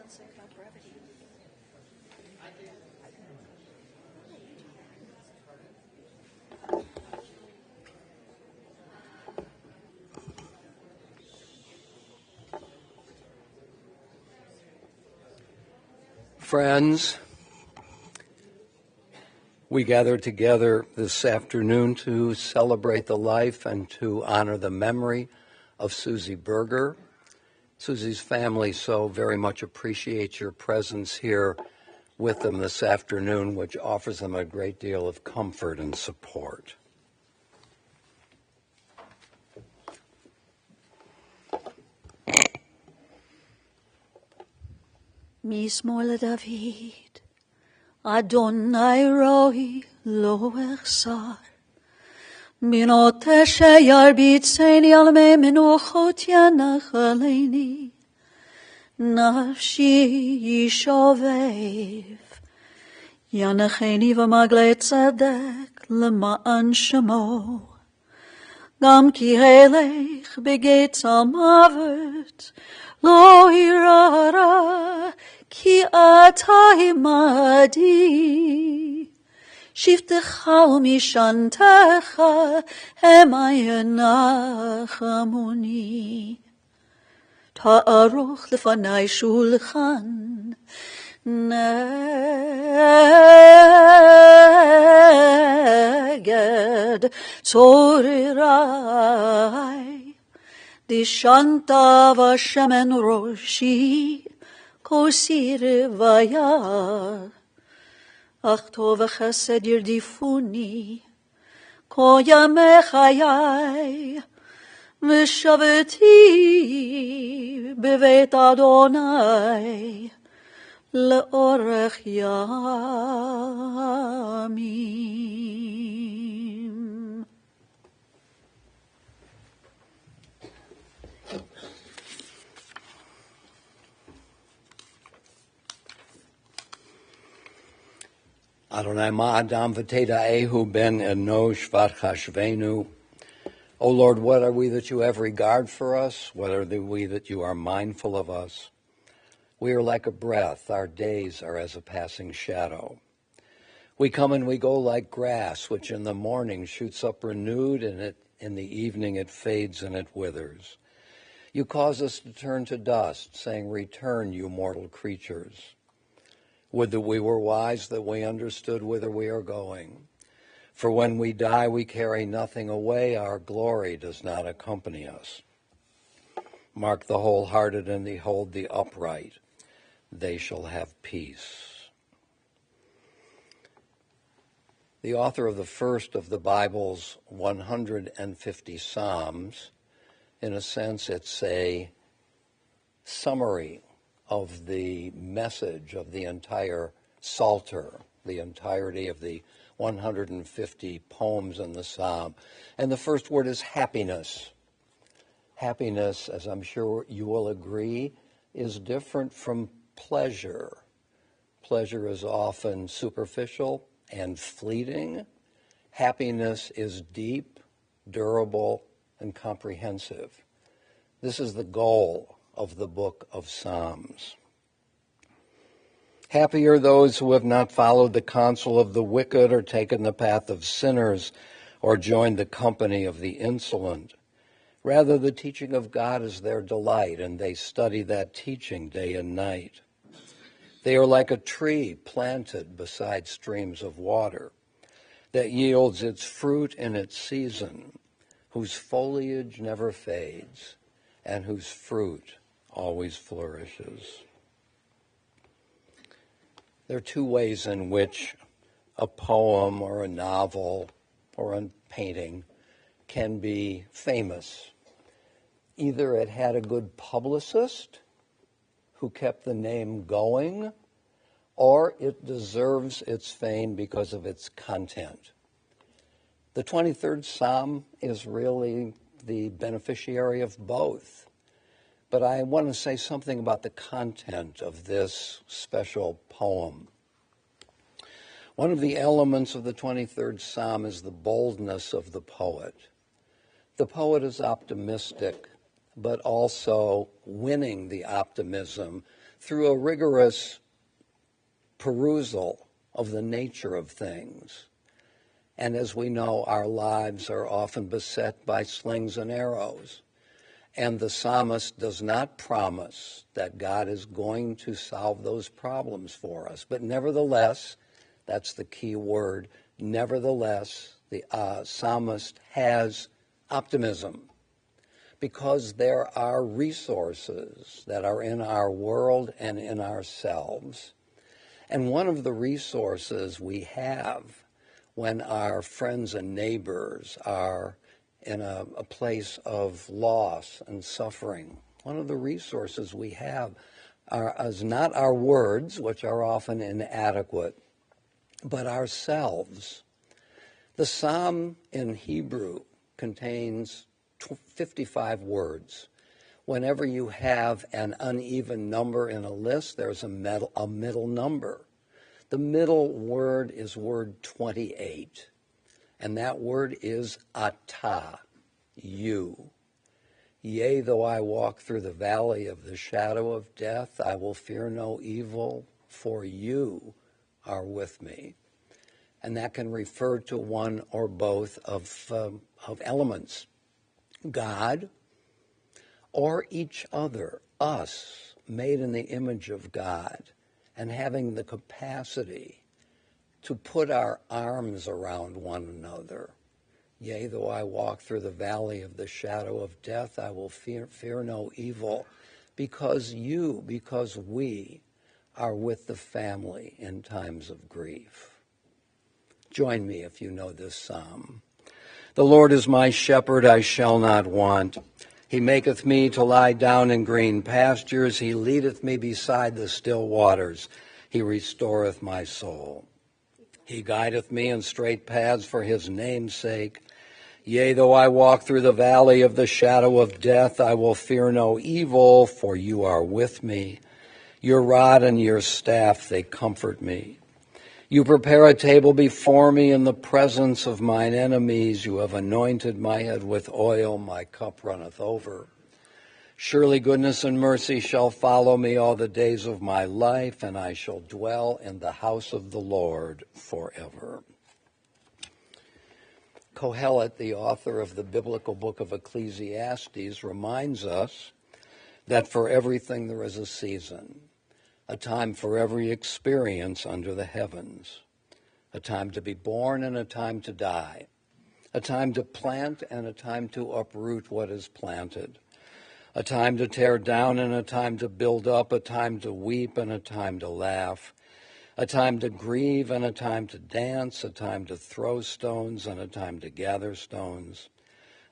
and sake of brevity. Friends, we gather together this afternoon to celebrate the life and to honor the memory of Susie Berger. Susie's family so very much appreciates your presence here with them this afternoon, which offers them a great deal of comfort and support. משמאל לדוד, אדוני רואי לא אחסר. מנוטש ירביצני על מי מנוחות ינחלני. נפשי ישובב, ינחני ומגלי צדק למען שמו. גם כי הלך בגיא מוות, לא ירא כי אתה עמדי. שבטך ומשענתך המה ינחמוני. תערוך לפני שולחן נגד צורריי. דשנת ושמן ראשי כוסי רוויה. אך טוב וחסד ירדיפוני כל ימי חיי. ושבתי בבית אדוני לאורך ימים. Adonai ma'adam v'teda'ehu ben enosh v'chashvenu. O Lord, what are we that you have regard for us? What are we that you are mindful of us? We are like a breath. Our days are as a passing shadow. We come and we go like grass, which in the morning shoots up renewed, and in the evening it fades and it withers. You cause us to turn to dust, saying, "Return, you mortal creatures." Would that we were wise, that we understood whither we are going. For when we die, we carry nothing away. Our glory does not accompany us. Mark the wholehearted and behold the upright. They shall have peace. The author of the first of the Bible's 150 Psalms, in a sense, it's a summary of the message of the entire Psalter, the entirety of the 150 poems in the psalm. And the first word is happiness. Happiness, as I'm sure you will agree, is different from pleasure. Pleasure is often superficial and fleeting. Happiness is deep, durable, and comprehensive. This is the goal of the book of Psalms. Happy are those who have not followed the counsel of the wicked or taken the path of sinners or joined the company of the insolent. Rather, the teaching of God is their delight, and they study that teaching day and night. They are like a tree planted beside streams of water that yields its fruit in its season, whose foliage never fades, and whose fruit always flourishes. There are two ways in which a poem or a novel or a painting can be famous. Either it had a good publicist who kept the name going, or it deserves its fame because of its content. The 23rd Psalm is really the beneficiary of both. But I want to say something about the content of this special poem. One of the elements of the 23rd Psalm is the boldness of the poet. The poet is optimistic, but also winning the optimism through a rigorous perusal of the nature of things. And as we know, our lives are often beset by slings and arrows. And the psalmist does not promise that God is going to solve those problems for us. But nevertheless, that's the key word, nevertheless, the psalmist has optimism, because there are resources that are in our world and in ourselves. And one of the resources we have when our friends and neighbors are in a place of loss and suffering, one of the resources we have is not our words, which are often inadequate, but ourselves. The psalm in Hebrew contains 55 words. Whenever you have an uneven number in a list, there's a middle number. The middle word is word 28, and that word is atah, you. Yea, though I walk through the valley of the shadow of death, I will fear no evil, for you are with me. And that can refer to one or both of elements, God or each other, us, made in the image of God, and having the capacity to put our arms around one another. Yea, though I walk through the valley of the shadow of death, I will fear no evil, because we are with the family in times of grief. Join me if you know this psalm. The Lord is my shepherd, I shall not want. He maketh me to lie down in green pastures. He leadeth me beside the still waters. He restoreth my soul. He guideth me in straight paths for his name's sake. Yea, though I walk through the valley of the shadow of death, I will fear no evil, for you are with me. Your rod and your staff, they comfort me. You prepare a table before me in the presence of mine enemies. You have anointed my head with oil. My cup runneth over. Surely goodness and mercy shall follow me all the days of my life, and I shall dwell in the house of the Lord forever. Kohelet, the author of the biblical book of Ecclesiastes, reminds us that for everything there is a season. A time for every experience under the heavens, a time to be born and a time to die, a time to plant and a time to uproot what is planted, a time to tear down and a time to build up, a time to weep and a time to laugh, a time to grieve and a time to dance, a time to throw stones and a time to gather stones,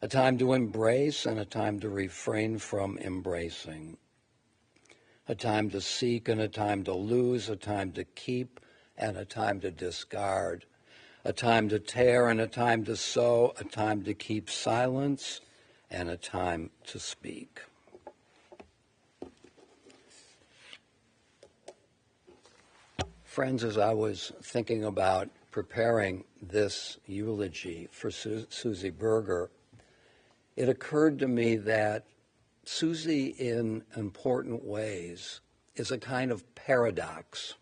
a time to embrace and a time to refrain from embracing, a time to seek and a time to lose, a time to keep and a time to discard, a time to tear and a time to sow, a time to keep silence and a time to speak. Friends, as I was thinking about preparing this eulogy for Susie Berger, it occurred to me that Susie, in important ways, is a kind of paradox.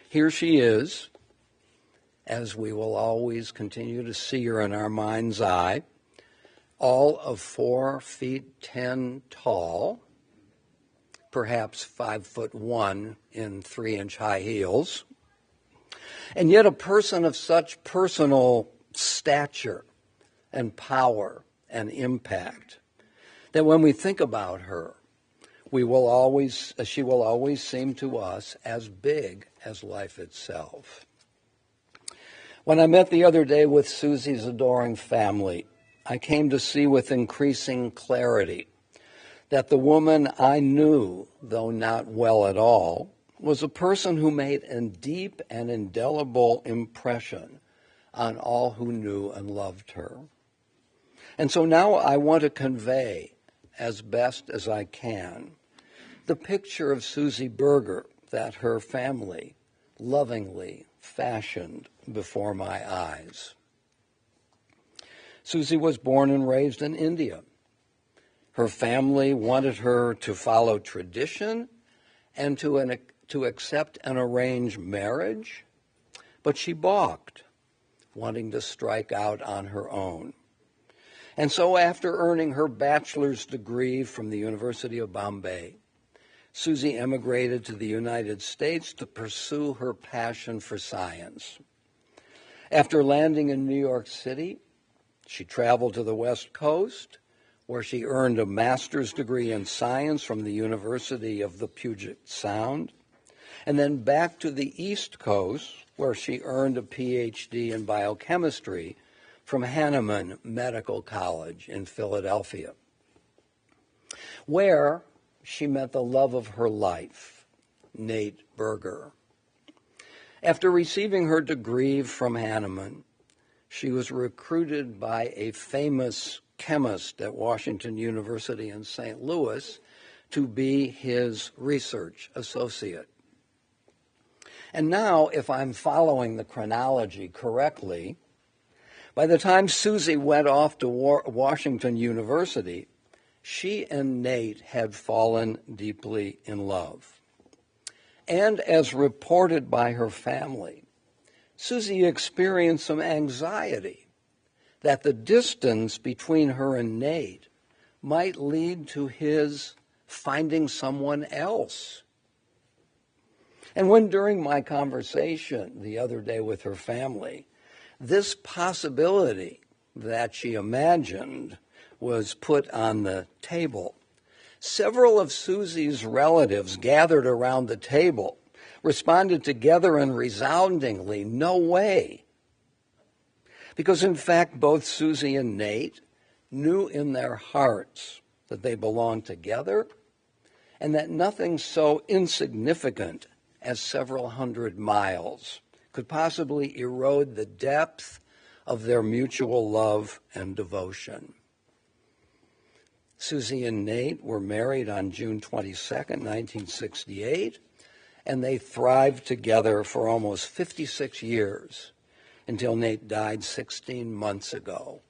Here she is, as we will always continue to see her in our mind's eye, all of 4 feet 10 tall, perhaps 5'1" in 3-inch high heels, and yet a person of such personal stature and power and impact that when we think about her, she will always seem to us as big as life itself. When I met the other day with Susie's adoring family, I came to see with increasing clarity that the woman I knew, though not well at all, was a person who made a deep and indelible impression on all who knew and loved her. And so now I want to convey, as best as I can, the picture of Susie Berger that her family lovingly fashioned before my eyes. Susie was born and raised in India. Her family wanted her to follow tradition and to accept an arranged marriage, but she balked, wanting to strike out on her own. And so after earning her bachelor's degree from the University of Bombay, Susie emigrated to the United States to pursue her passion for science. After landing in New York City, she traveled to the West Coast, where she earned a master's degree in science from the University of the Puget Sound, and then back to the East Coast, where she earned a PhD in biochemistry from Hahnemann Medical College in Philadelphia, where she met the love of her life, Nate Berger. After receiving her degree from Hahnemann, she was recruited by a famous chemist at Washington University in St. Louis to be his research associate. And now, if I'm following the chronology correctly, by the time Susie went off to Washington University, she and Nate had fallen deeply in love. And as reported by her family, Susie experienced some anxiety that the distance between her and Nate might lead to his finding someone else. And when during my conversation the other day with her family, this possibility that she imagined was put on the table, several of Susie's relatives gathered around the table, responded together and resoundingly, "No way." Because in fact, both Susie and Nate knew in their hearts that they belonged together and that nothing so insignificant as several hundred miles could possibly erode the depth of their mutual love and devotion. Susie and Nate were married on June 22nd, 1968, and they thrived together for almost 56 years until Nate died 16 months ago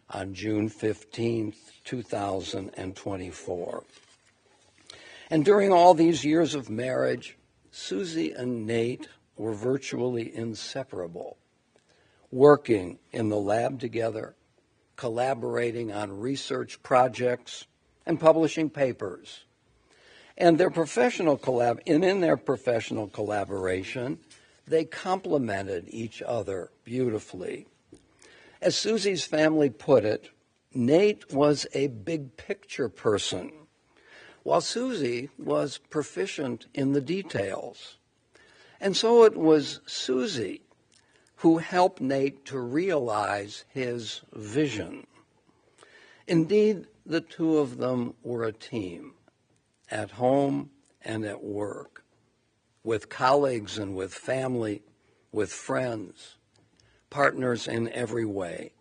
on June 15th, 2024. And during all these years of marriage, Susie and Nate were virtually inseparable, working in the lab together, collaborating on research projects, and publishing papers. And in their professional collaboration, they complemented each other beautifully. As Susie's family put it, Nate was a big picture person, while Susie was proficient in the details. And so it was Susie who helped Nate to realize his vision. Indeed, the two of them were a team, at home and at work, with colleagues and with family, with friends, partners in every way,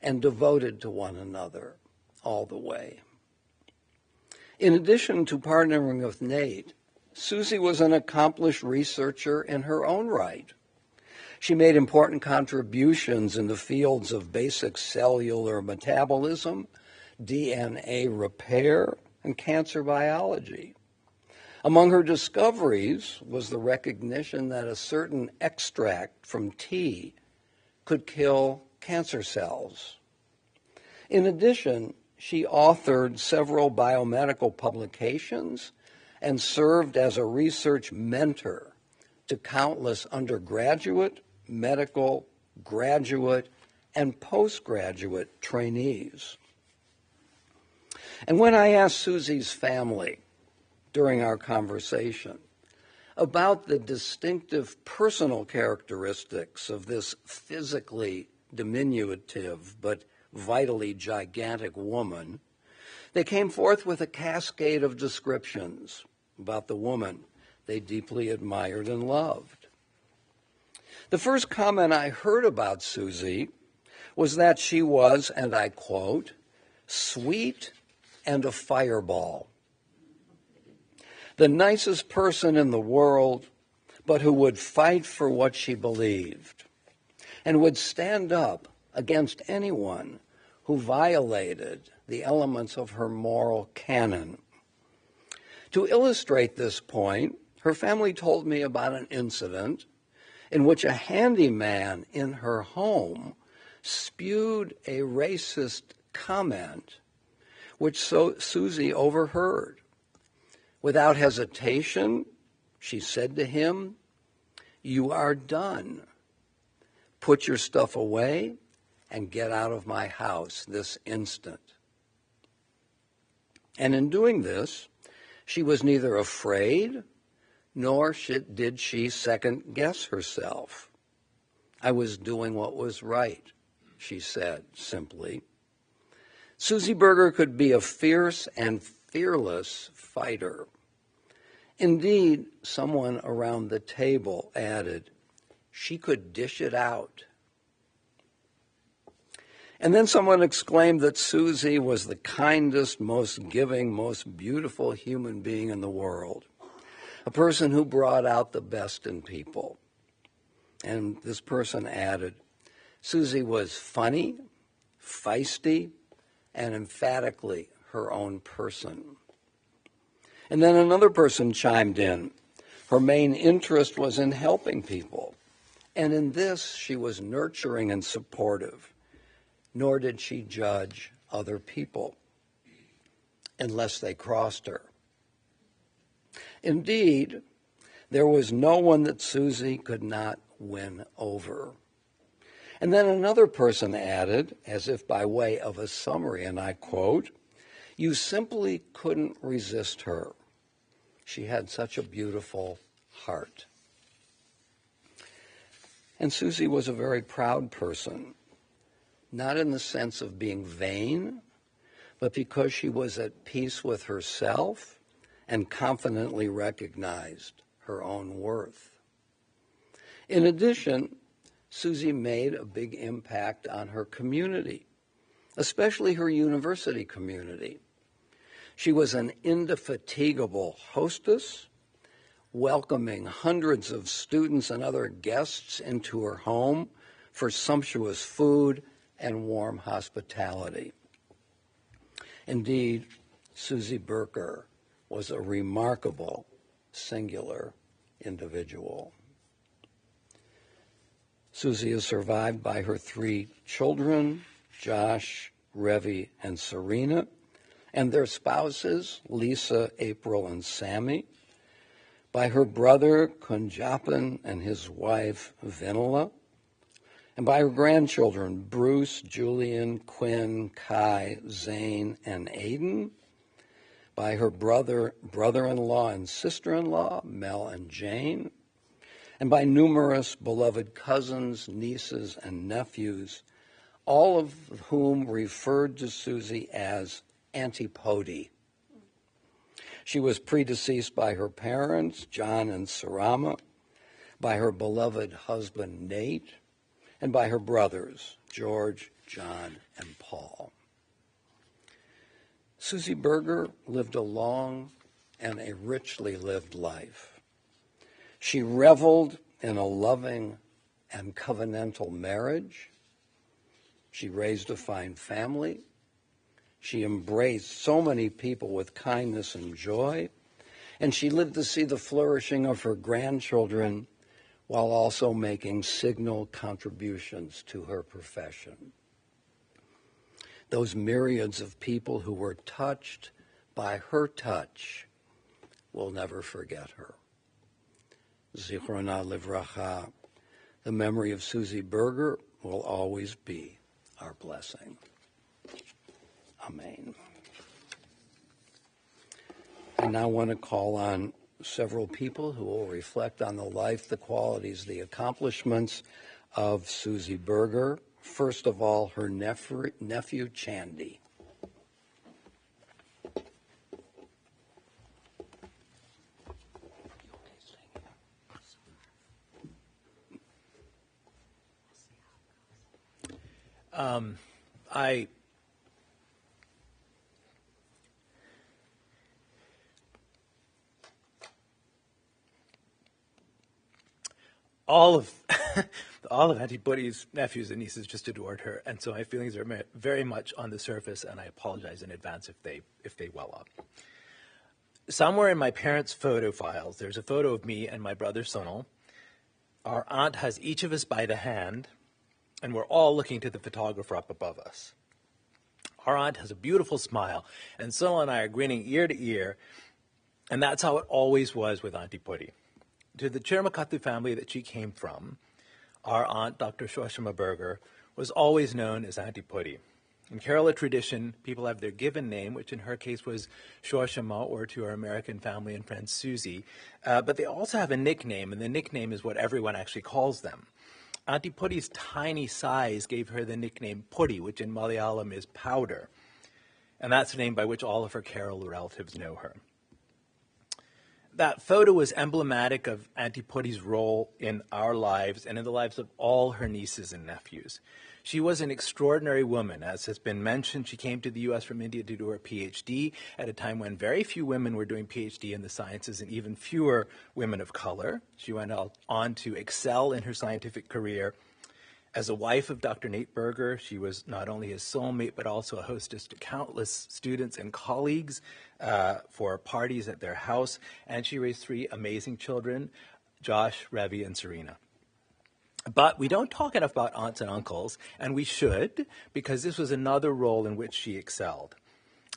and devoted to one another all the way. In addition to partnering with Nate, Susie was an accomplished researcher in her own right. She made important contributions in the fields of basic cellular metabolism, DNA repair, and cancer biology. Among her discoveries was the recognition that a certain extract from tea could kill cancer cells. In addition, she authored several biomedical publications and served as a research mentor to countless undergraduate, medical, graduate, and postgraduate trainees. And when I asked Susie's family during our conversation about the distinctive personal characteristics of this physically diminutive but vitally gigantic woman, they came forth with a cascade of descriptions about the woman they deeply admired and loved. The first comment I heard about Susie was that she was, and I quote, "sweet and a fireball. The nicest person in the world, but who would fight for what she believed and would stand up against anyone who violated the elements of her moral canon. To illustrate this point, her family told me about an incident in which a handyman in her home spewed a racist comment which Susie overheard. Without hesitation, she said to him, "You are done. Put your stuff away and get out of my house this instant." And in doing this, she was neither afraid nor did she second-guess herself. "I was doing what was right," she said simply. Susie Berger could be a fierce and fearless fighter. Indeed, someone around the table added, she could dish it out. And then someone exclaimed that Susie was the kindest, most giving, most beautiful human being in the world, a person who brought out the best in people. And this person added, Susie was funny, feisty, and emphatically her own person. And then another person chimed in. Her main interest was in helping people. And in this, she was nurturing and supportive. Nor did she judge other people unless they crossed her. Indeed, there was no one that Susie could not win over. And then another person added, as if by way of a summary, and I quote, "You simply couldn't resist her. She had such a beautiful heart." And Susie was a very proud person, not in the sense of being vain, but because she was at peace with herself and confidently recognized her own worth. In addition, Susie made a big impact on her community, especially her university community. She was an indefatigable hostess, welcoming hundreds of students and other guests into her home for sumptuous food and warm hospitality. Indeed, Susie Berger was a remarkable, singular individual. Susie is survived by her 3 children, Josh, Revi, and Serena, and their spouses, Lisa, April, and Sammy, by her brother, Kunjapan, and his wife, Vinila, and by her grandchildren, Bruce, Julian, Quinn, Kai, Zane, and Aiden, by her brother-in-law and sister-in-law, Mel and Jane, and by numerous beloved cousins, nieces, and nephews, all of whom referred to Susie as Auntie Pody. She was predeceased by her parents, John and Sosamma, by her beloved husband, Nate, and by her brothers, George, John, and Paul. Susie Berger lived a long and a richly lived life. She reveled in a loving and covenantal marriage. She raised a fine family. She embraced so many people with kindness and joy, and she lived to see the flourishing of her grandchildren while also making signal contributions to her profession. Those myriads of people who were touched by her touch will never forget her. Zichrona livracha, the memory of Susie Berger will always be our blessing. Amen. I now want to call on several people who will reflect on the life, the qualities, the accomplishments of Susie Berger. First of all, her nephew Chandy. All of Auntie Buddy's nephews and nieces just adored her, and so my feelings are very much on the surface, and I apologize in advance if they well up. somewhere in my parents' photo files, there's a photo of me and my brother Sonal. Our aunt has each of us by the hand, and we're all looking to the photographer up above us. Our aunt has a beautiful smile, and Sonal and I are grinning ear to ear, and that's how it always was with Auntie Putty. To the Chirimakatu family that she came from, our aunt, Dr. Sosamma Berger, was always known as Auntie Putty. In Kerala tradition, people have their given name, which in her case was Sosamma, or to our American family and friend, Susie. But they also have a nickname, and the nickname is what everyone actually calls them. Auntie Putty's tiny size gave her the nickname Putty, which in Malayalam is powder. And that's the name by which all of her Kerala relatives know her. That photo was emblematic of Auntie Putty's role in our lives and in the lives of all her nieces and nephews. She was an extraordinary woman. As has been mentioned, she came to the U.S. from India to do her PhD at a time when very few women were doing PhD in the sciences and even fewer women of color. She went on to excel in her scientific career. As a wife of Dr. Nate Berger, she was not only his soulmate, but also a hostess to countless students and colleagues for parties at their house. And she raised 3 amazing children, Josh, Revi, and Serena. But we don't talk enough about aunts and uncles, and we should, because this was another role in which she excelled.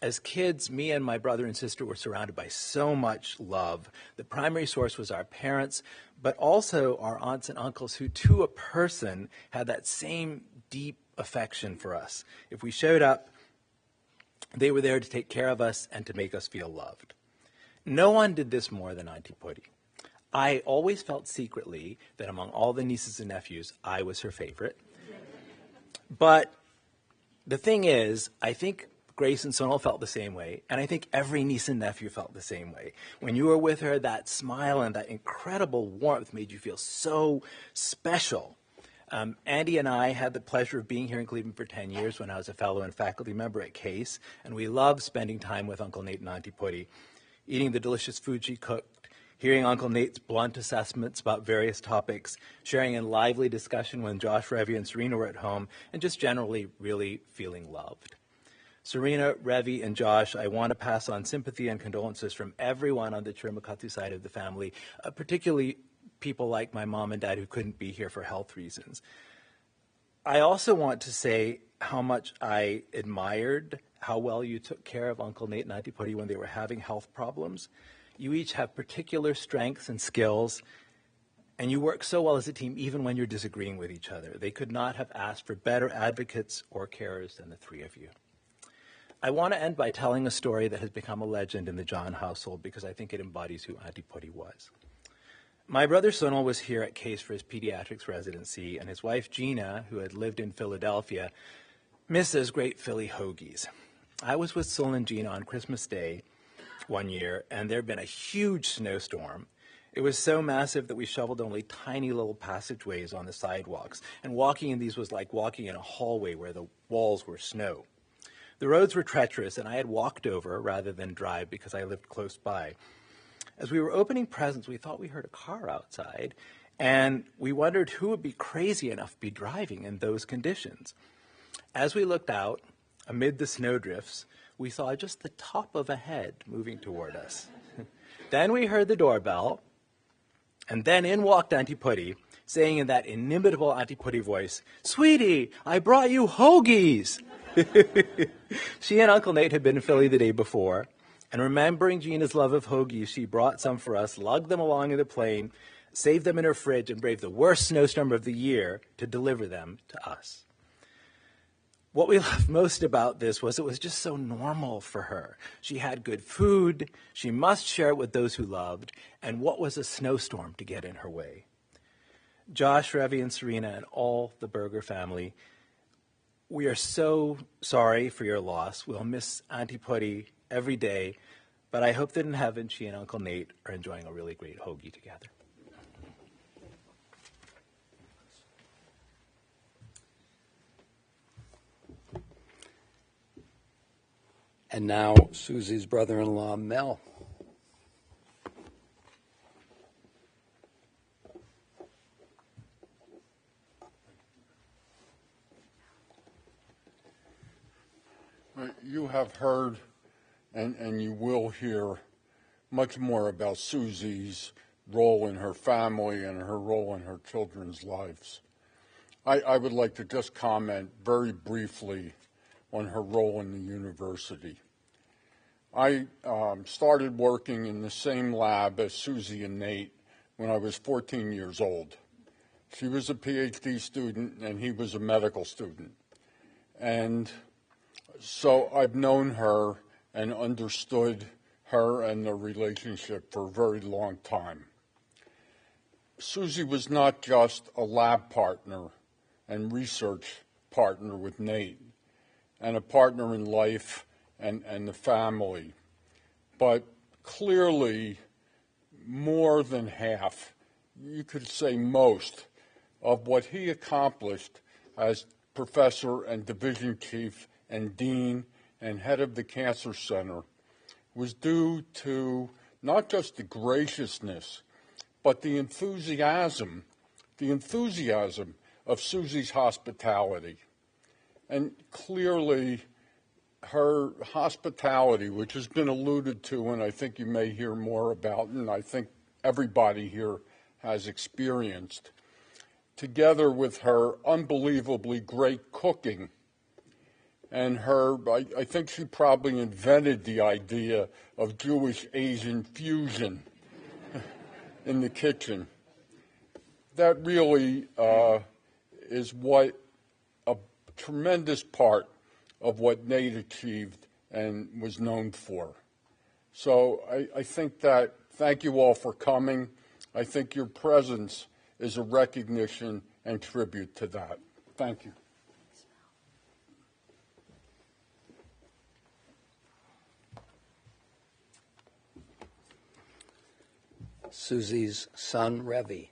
As kids, me and my brother and sister were surrounded by so much love. The primary source was our parents, but also our aunts and uncles who, to a person, had that same deep affection for us. If we showed up, they were there to take care of us and to make us feel loved. No one did this more than Auntie Putty. I always felt secretly that among all the nieces and nephews, I was her favorite. But the thing is, I think Grace and Sonal felt the same way, and I think every niece and nephew felt the same way. When you were with her, that smile and that incredible warmth made you feel so special. Andy and I had the pleasure of being here in Cleveland for 10 years when I was a fellow and faculty member at Case, and we loved spending time with Uncle Nate and Auntie Putty, eating the delicious food she cooked, hearing Uncle Nate's blunt assessments about various topics, sharing in lively discussion when Josh, Revi, and Serena were at home, and just generally really feeling loved. Serena, Revi, and Josh, I want to pass on sympathy and condolences from everyone on the Chirimakatu side of the family, particularly people like my mom and dad who couldn't be here for health reasons. I also want to say how much I admired how well you took care of Uncle Nate and Auntie Putty when they were having health problems. You each have particular strengths and skills, and you work so well as a team even when you're disagreeing with each other. They could not have asked for better advocates or carers than the 3 of you. I want to end by telling a story that has become a legend in the John household because I think it embodies who Auntie Putty was. My brother Sonal was here at Case for his pediatrics residency, and his wife Gina, who had lived in Philadelphia, misses great Philly hoagies. I was with Sonal and Gina on Christmas Day one year, and there had been a huge snowstorm. It was so massive that we shoveled only tiny little passageways on the sidewalks, and walking in these was like walking in a hallway where the walls were snow. The roads were treacherous, and I had walked over rather than drive because I lived close by. As we were opening presents, we thought we heard a car outside, and we wondered who would be crazy enough to be driving in those conditions. As we looked out, amid the snowdrifts, we saw just the top of a head moving toward us. Then we heard the doorbell, and then in walked Auntie Putty, saying in that inimitable Auntie Putty voice, "Sweetie, I brought you hoagies." She and Uncle Nate had been in Philly the day before, and remembering Gina's love of hoagies, she brought some for us, lugged them along in the plane, saved them in her fridge, and braved the worst snowstorm of the year to deliver them to us. What we loved most about this was it was just so normal for her. She had good food, she must share it with those who loved, and what was a snowstorm to get in her way? Josh, Revi, and Serena, and all the Berger family, we are so sorry for your loss. We'll miss Auntie Putty every day, but I hope that in heaven she and Uncle Nate are enjoying a really great hoagie together. And now Susie's brother-in-law, Mel. You have heard and you will hear much more about Susie's role in her family and her role in her children's lives. I would like to just comment very briefly on her role in the university. I started working in the same lab as Susie and Nate when I was 14 years old. She was a PhD student and he was a medical student. And so I've known her and understood her and their relationship for a very long time. Susie was not just a lab partner and research partner with Nate and a partner in life and the family, but clearly more than half, you could say most, of what he accomplished as professor and division chief and dean and head of the Cancer Center was due to not just the graciousness, but the enthusiasm of Susie's hospitality. And clearly her hospitality, which has been alluded to and I think you may hear more about, and I think everybody here has experienced, together with her unbelievably great cooking and her, I think she probably invented the idea of Jewish-Asian fusion in the kitchen. That really is what a tremendous part of what Nate achieved and was known for. So I think that, thank you all for coming. I think your presence is a recognition and tribute to that. Thank you. Susie's son, Revi.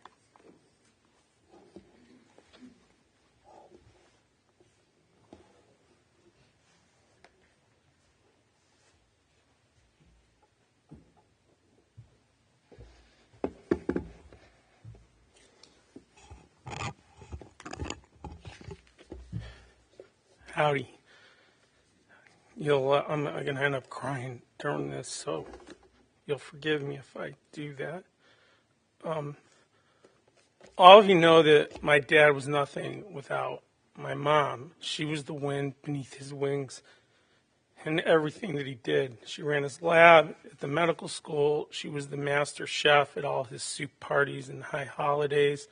Howdy. I'm going to end up crying during this, so you'll forgive me if I do that. All of you know that my dad was nothing without my mom. She was the wind beneath his wings and everything that he did. She ran his lab at the medical school. She was the master chef at all his soup parties and high holidays.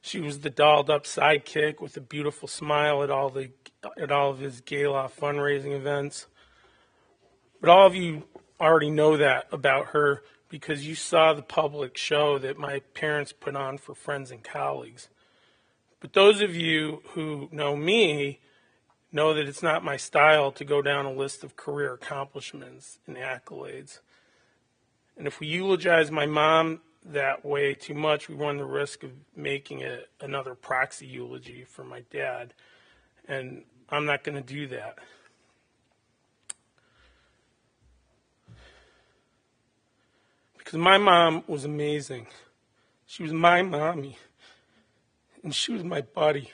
She was the dolled-up sidekick with a beautiful smile at all of his gala fundraising events. But all of you already know that about her because you saw the public show that my parents put on for friends and colleagues. But those of you who know me know that it's not my style to go down a list of career accomplishments and accolades. And if we eulogize my mom that way too much, we run the risk of making it another proxy eulogy for my dad. And I'm not going to do that. Because my mom was amazing. She was my mommy. And she was my buddy.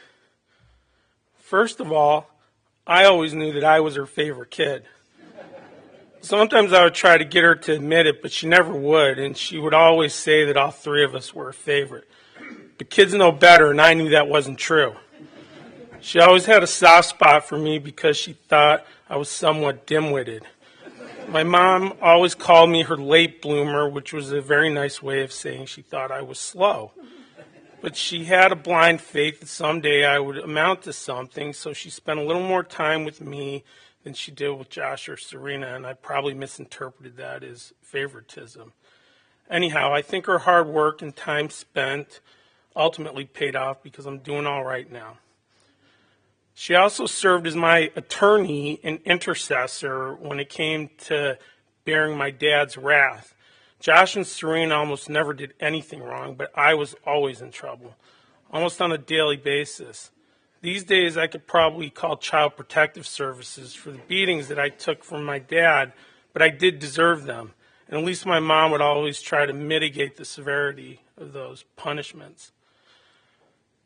First of all, I always knew that I was her favorite kid. Sometimes I would try to get her to admit it, but she never would, and she would always say that all three of us were her favorite. But kids know better, and I knew that wasn't true. She always had a soft spot for me because she thought I was somewhat dim-witted. My mom always called me her late bloomer, which was a very nice way of saying she thought I was slow. But she had a blind faith that someday I would amount to something, so she spent a little more time with me than she did with Josh or Serena, and I probably misinterpreted that as favoritism. Anyhow, I think her hard work and time spent ultimately paid off because I'm doing all right now. She also served as my attorney and intercessor when it came to bearing my dad's wrath. Josh and Serena almost never did anything wrong, but I was always in trouble, almost on a daily basis. These days, I could probably call Child Protective Services for the beatings that I took from my dad, but I did deserve them. And at least my mom would always try to mitigate the severity of those punishments.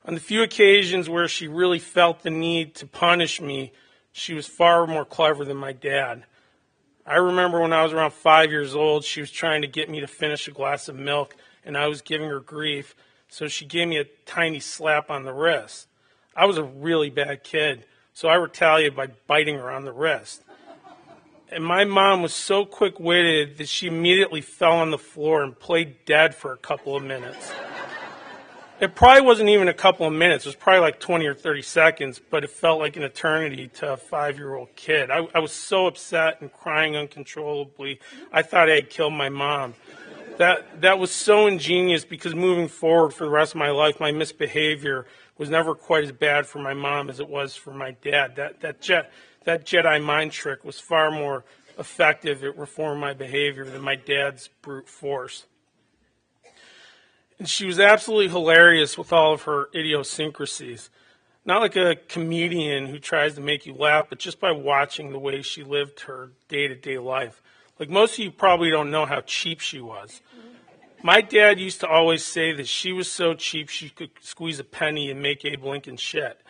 On the few occasions where she really felt the need to punish me, she was far more clever than my dad. I remember when I was around 5 years old, she was trying to get me to finish a glass of milk, and I was giving her grief, so she gave me a tiny slap on the wrist. I was a really bad kid, so I retaliated by biting her on the wrist. And my mom was so quick-witted that she immediately fell on the floor and played dead for a couple of minutes. It probably wasn't even a couple of minutes. It was probably like 20 or 30 seconds, but it felt like an eternity to a 5-year-old kid. I was so upset and crying uncontrollably. I thought I had killed my mom. That was so ingenious because moving forward for the rest of my life, my misbehavior was never quite as bad for my mom as it was for my dad. That Jedi mind trick was far more effective at reforming my behavior than my dad's brute force. And she was absolutely hilarious with all of her idiosyncrasies. Not like a comedian who tries to make you laugh, but just by watching the way she lived her day-to-day life. Like most of you probably don't know how cheap she was. My dad used to always say that she was so cheap she could squeeze a penny and make Abe Lincoln shit.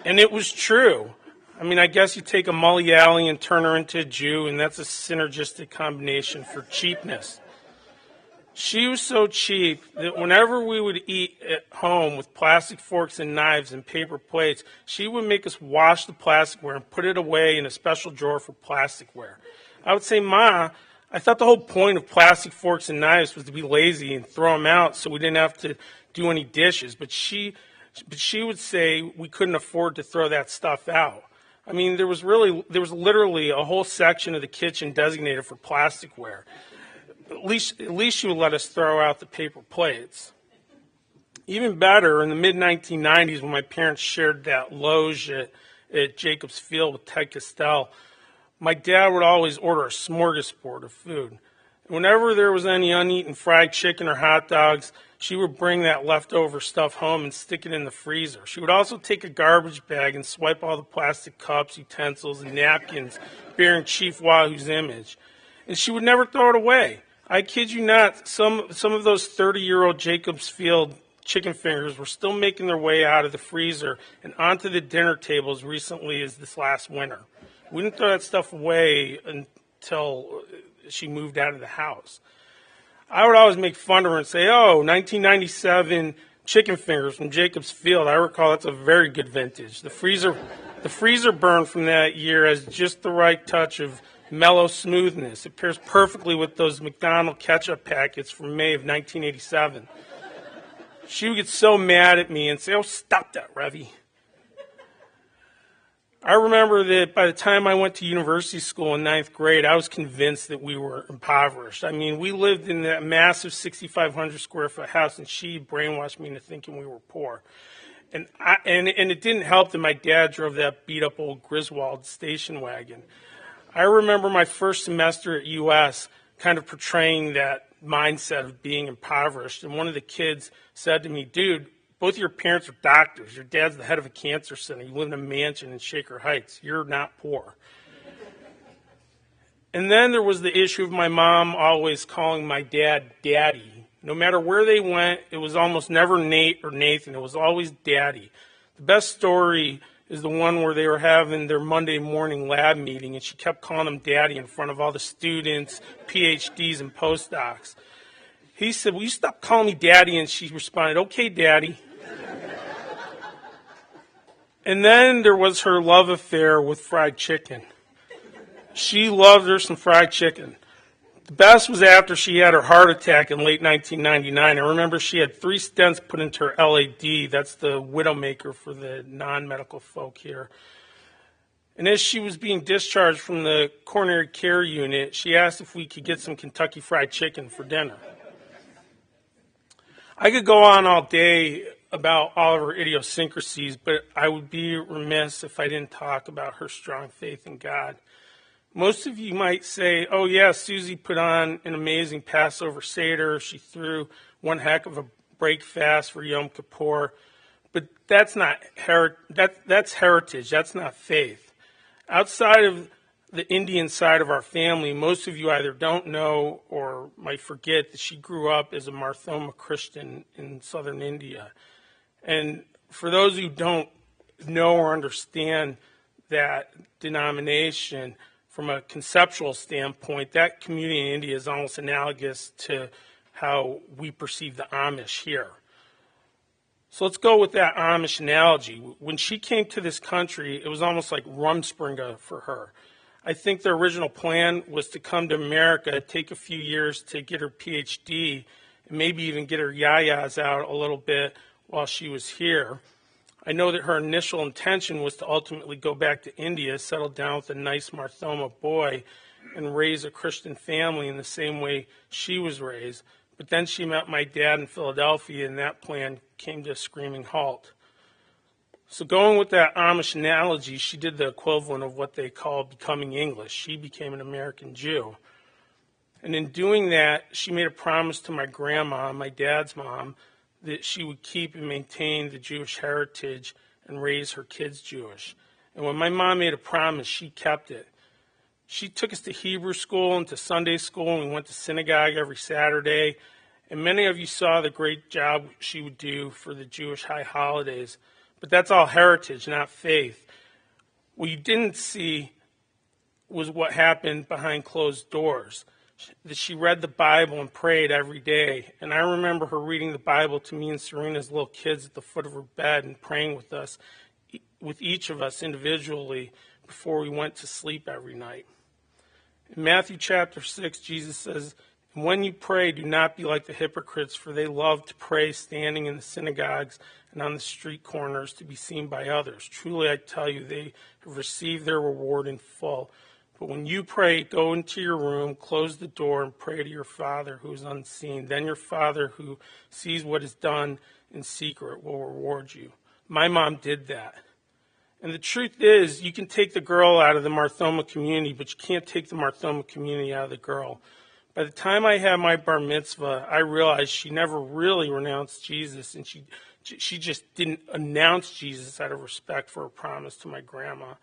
And it was true. I mean, I guess you take a Malayali and turn her into a Jew, and that's a synergistic combination for cheapness. She was so cheap that whenever we would eat at home with plastic forks and knives and paper plates, she would make us wash the plasticware and put it away in a special drawer for plasticware. I would say, Ma, I thought the whole point of plastic forks and knives was to be lazy and throw them out so we didn't have to do any dishes. But she would say we couldn't afford to throw that stuff out. I mean, there was literally a whole section of the kitchen designated for plasticware. At least she would let us throw out the paper plates. Even better, in the mid-1990s, when my parents shared that loge at Jacobs Field with Ted Castell, my dad would always order a smorgasbord of food. Whenever there was any uneaten fried chicken or hot dogs, she would bring that leftover stuff home and stick it in the freezer. She would also take a garbage bag and swipe all the plastic cups, utensils, and napkins bearing Chief Wahoo's image. And she would never throw it away. I kid you not, some of those 30-year-old Jacobs Field chicken fingers were still making their way out of the freezer and onto the dinner table as recently as this last winter. We didn't throw that stuff away until she moved out of the house. I would always make fun of her and say, 1997 chicken fingers from Jacobs Field. I recall that's a very good vintage. The freezer burn from that year has just the right touch of mellow smoothness. It pairs perfectly with those McDonald's ketchup packets from May of 1987. She would get so mad at me and say, stop that, Revy. I remember that by the time I went to university school in 9th grade, I was convinced that we were impoverished. I mean, we lived in that massive 6,500 square foot house, and she brainwashed me into thinking we were poor. And it didn't help that my dad drove that beat-up old Griswold station wagon. I remember my first semester at US kind of portraying that mindset of being impoverished. And one of the kids said to me, dude, both your parents are doctors. Your dad's the head of a cancer center. You live in a mansion in Shaker Heights. You're not poor. And then there was the issue of my mom always calling my dad Daddy. No matter where they went, it was almost never Nate or Nathan. It was always Daddy. The best story is the one where they were having their Monday morning lab meeting, and she kept calling him Daddy in front of all the students, PhDs, and postdocs. He said, will you stop calling me Daddy? And she responded, okay, Daddy. And then there was her love affair with fried chicken. She loved her some fried chicken. The best was after she had her heart attack in late 1999. I remember she had 3 stents put into her LAD. That's the widowmaker for the non-medical folk here. And as she was being discharged from the coronary care unit, she asked if we could get some Kentucky Fried Chicken for dinner. I could go on all day about all of her idiosyncrasies, but I would be remiss if I didn't talk about her strong faith in God. Most of you might say, oh yeah, Susie put on an amazing Passover Seder. She threw one heck of a break fast for Yom Kippur. But that's not that's heritage. That's not faith. Outside of the Indian side of our family, most of you either don't know or might forget that she grew up as a Marthoma Christian in southern India. And for those who don't know or understand that denomination, from a conceptual standpoint, that community in India is almost analogous to how we perceive the Amish here. So let's go with that Amish analogy. When she came to this country, it was almost like Rumspringa for her. I think the original plan was to come to America, take a few years to get her PhD, and maybe even get her yayas out a little bit while she was here. I know that her initial intention was to ultimately go back to India, settle down with a nice Marthoma boy, and raise a Christian family in the same way she was raised. But then she met my dad in Philadelphia, and that plan came to a screaming halt. So going with that Amish analogy, she did the equivalent of what they call becoming English. She became an American Jew. And in doing that, she made a promise to my grandma, my dad's mom, that she would keep and maintain the Jewish heritage and raise her kids Jewish. And when my mom made a promise, she kept it. She took us to Hebrew school and to Sunday school, and we went to synagogue every Saturday. And many of you saw the great job she would do for the Jewish high holidays. But that's all heritage, not faith. What you didn't see was what happened behind closed doors. That she read the Bible and prayed every day. And I remember her reading the Bible to me and Serena's little kids at the foot of her bed and praying with us, with each of us individually, before we went to sleep every night. In Matthew chapter 6, Jesus says, "When you pray, do not be like the hypocrites, for they love to pray standing in the synagogues and on the street corners to be seen by others. Truly, I tell you, they have received their reward in full. But when you pray, go into your room, close the door, and pray to your Father who is unseen. Then your Father who sees what is done in secret will reward you." My mom did that. And the truth is, you can take the girl out of the Marthoma community, but you can't take the Marthoma community out of the girl. By the time I had my bar mitzvah, I realized she never really renounced Jesus, and she just didn't announce Jesus out of respect for her promise to my grandma.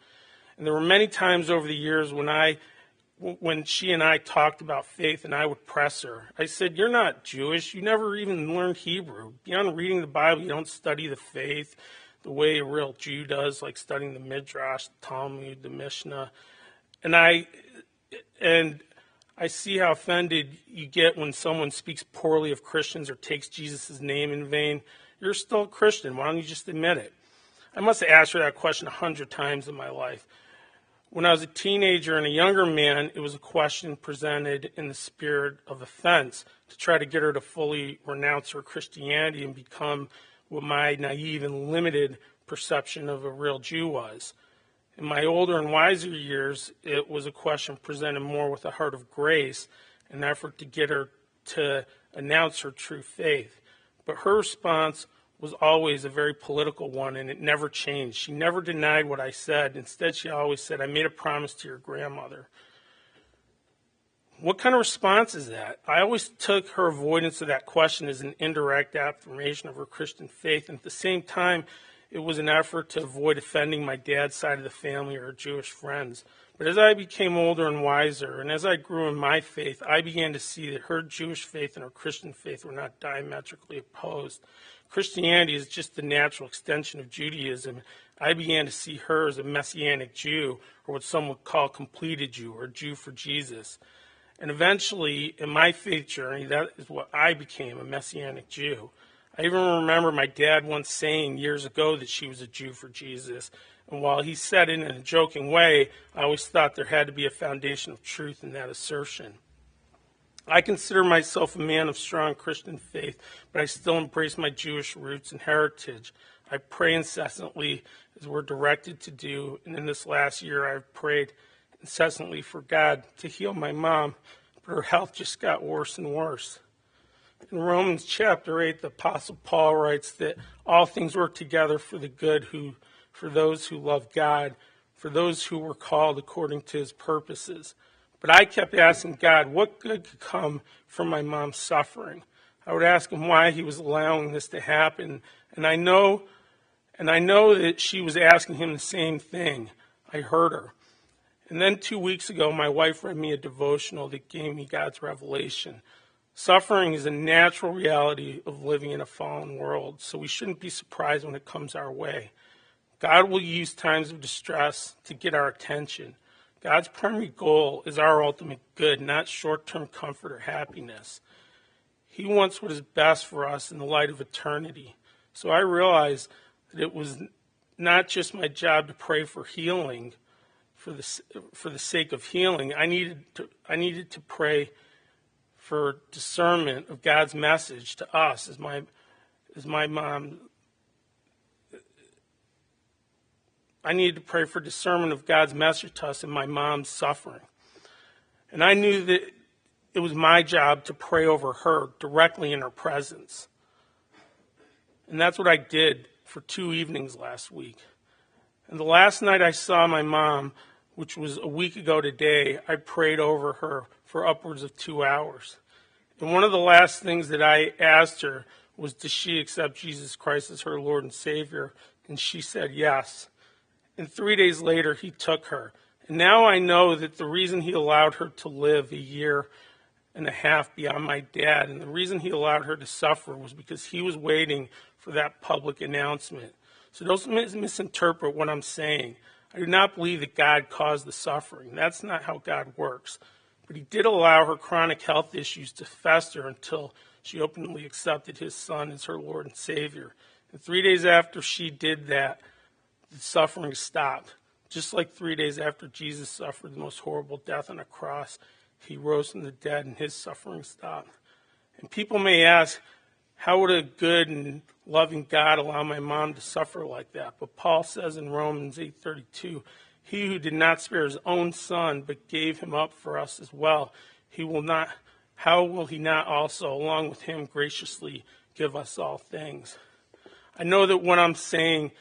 And there were many times over the years when she and I talked about faith, and I would press her. I said, "You're not Jewish. You never even learned Hebrew. Beyond reading the Bible, you don't study the faith the way a real Jew does, like studying the Midrash, the Talmud, the Mishnah." And I see how offended you get when someone speaks poorly of Christians or takes Jesus' name in vain. You're still a Christian. Why don't you just admit it? I must have asked her that question 100 times in my life. When I was a teenager and a younger man, it was a question presented in the spirit of offense to try to get her to fully renounce her Christianity and become what my naive and limited perception of a real Jew was. In my older and wiser years, it was a question presented more with a heart of grace, an effort to get her to announce her true faith. But her response was always a very political one, and it never changed. She never denied what I said. Instead, she always said, "I made a promise to your grandmother." What kind of response is that? I always took her avoidance of that question as an indirect affirmation of her Christian faith, and at the same time, it was an effort to avoid offending my dad's side of the family or her Jewish friends. But as I became older and wiser, and as I grew in my faith, I began to see that her Jewish faith and her Christian faith were not diametrically opposed. Christianity is just the natural extension of Judaism. I began to see her as a Messianic Jew, or what some would call a completed Jew, or a Jew for Jesus. And eventually, in my faith journey, that is what I became, a Messianic Jew. I even remember my dad once saying years ago that she was a Jew for Jesus. And while he said it in a joking way, I always thought there had to be a foundation of truth in that assertion. I consider myself a man of strong Christian faith, but I still embrace my Jewish roots and heritage. I pray incessantly as we're directed to do, and in this last year I've prayed incessantly for God to heal my mom, but her health just got worse and worse. In Romans chapter 8, the Apostle Paul writes that all things work together for the good for those who love God, for those who were called according to his purposes. But I kept asking God, what good could come from my mom's suffering? I would ask him why he was allowing this to happen. And I know that she was asking him the same thing. I heard her. And then 2 weeks ago, my wife read me a devotional that gave me God's revelation. Suffering is a natural reality of living in a fallen world, so we shouldn't be surprised when it comes our way. God will use times of distress to get our attention, God's primary goal is our ultimate good, not short-term comfort or happiness. He wants what is best for us in the light of eternity. So I realized that it was not just my job to pray for healing, for the sake of healing. I needed to pray for discernment of God's message to us as my mom. I needed to pray for discernment of God's message to us in my mom's suffering. And I knew that it was my job to pray over her directly in her presence. And that's what I did for 2 evenings last week. And the last night I saw my mom, which was a week ago today, I prayed over her for upwards of 2 hours. And one of the last things that I asked her was, does she accept Jesus Christ as her Lord and Savior? And she said yes. And 3 days later, he took her. And now I know that the reason he allowed her to live a year and a half beyond my dad, and the reason he allowed her to suffer, was because he was waiting for that public announcement. So don't misinterpret what I'm saying. I do not believe that God caused the suffering. That's not how God works. But he did allow her chronic health issues to fester until she openly accepted his son as her Lord and Savior. And 3 days after she did that, the suffering stopped. Just like 3 days after Jesus suffered the most horrible death on a cross, he rose from the dead and his suffering stopped. And people may ask, how would a good and loving God allow my mom to suffer like that? But Paul says in Romans 8:32, he who did not spare his own son but gave him up for us as well, how will he not also, along with him, graciously give us all things? I know that what I'm saying